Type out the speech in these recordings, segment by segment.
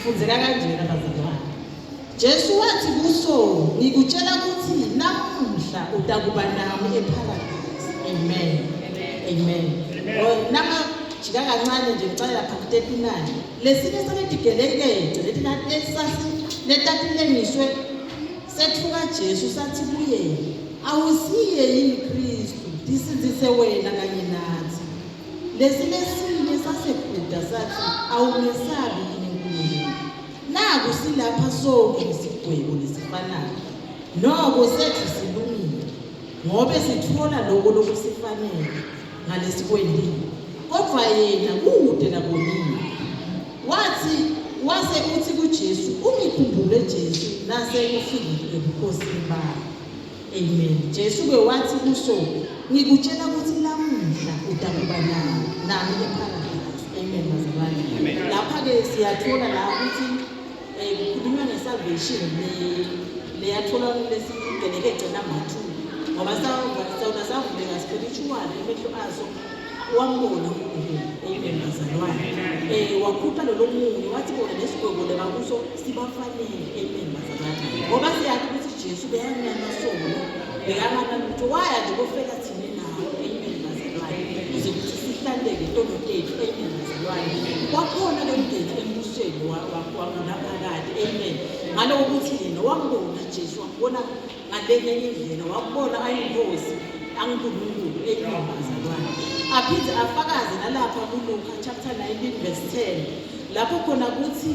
sifundzeka kanjena bazalwane. Jesu wathi kuso ngikutshela ukuthi namuhla utakuba nami eparadise. Amen. Amen. Nama jika kancane nje ngicela lapha 39. Lesine saledigelekeke lethi nathi esasi letakulengiswe sethuka Jesu sathi kuye awusiye yini Kristu disizise wena kanye nathi. Lesinye sasekhuda sathi awumesabi yini uNkulunkulu. Naku silapha sonke isigwebo lesifanayo. Noko sethu silungile ngoba sithola lokho lokusifanele ngalesikwendile. Kodwa yena kude nabonini. Wase uthi kuJesu ungikhumbule Jesu nase ufikile ebukhosini bakho. Amen. Jesu ke wathi kuso ngikutshela ukuthi lamuhla utakuba nami eparadise. Amen bazalwane. Lapha ke siyathola la ukuthi kukhulunywa ngesalvation leyathola lesigeleke number 2 ngoba sawona savuleka spiritual emehlo aso wambona uNkulunkulu. Amen bazalwane. Wakhupha lo munye wathi bona nesigwebo lekakuso sibafanele. Amen bazalwane. Ngoba siyathi ukuthi Jesu beyanyana sono bekangana lutho waya nje kofela thina nawo. Amen bazalwane. Ukuze ukuthi sihlandeke intono tethu. Amen bazalwane. Kwakhona lo mgeni embusweni wakunaphakade. Amen. Ngaloko ukuthi yena wambona Jesu wambona ngalenye indlela wabona ayinkosi aNkulunkulu. Amen bazalwane. Aphinde afakaze nalapha kuLuka chapter 19 verse 10 lapho khona kuthi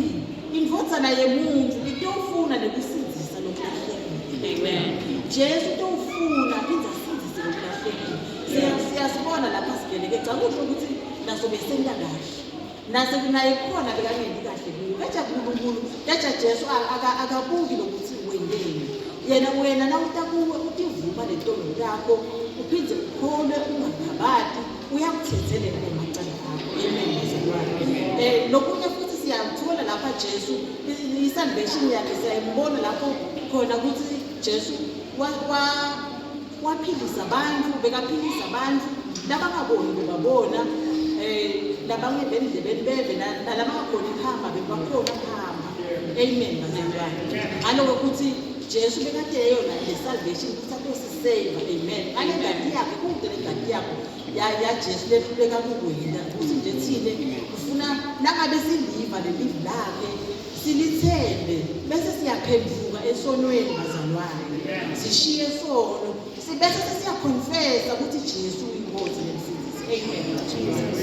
indvodzana yemuntu itofuna nekusindisa lokulahlekile. Amen. Jesu utofuna aphinde asindise lokulahlekile. Siyasibona lapha sigeleke cha kusho ukuthi naso besenda kahle. Nase kunaye khona bekangeni kahle kuyo. Kaja uNkulunkulu, kaja Jesu akabuki lokuthi wendeni. Wena nawutakuwe utivuma lentombi yakho uphinde ukhole ungakhabati uyakuthethelela emacala akho. Amen bazalwane. Lokunye futhi siyathola lapha Jesu isalvation yakhe siyayibona lapho khona ukuthi Jesu waphilisa abantu bekaphilisa abantu labangaboni bebabona labangedendlebeni beve nalabangaboni khamba bebakhona khamba. Amen bazalwane. Ngaloko ukuthi Jesu bekade yona le salvation ukuthi atosisave. Amen. Ngale ngadi yakhe kude ngadi yakho ya Jesu lehluleka kuwena ukuthi nje thine ufuna nangabe siliva lelive lakhe silithembe bese siyaphenduka esonweni bazalwane. Sishiye sono sibese siyaconfessa ukuthi Jesu uyinkosi nemsindisi. Amen. Jesus.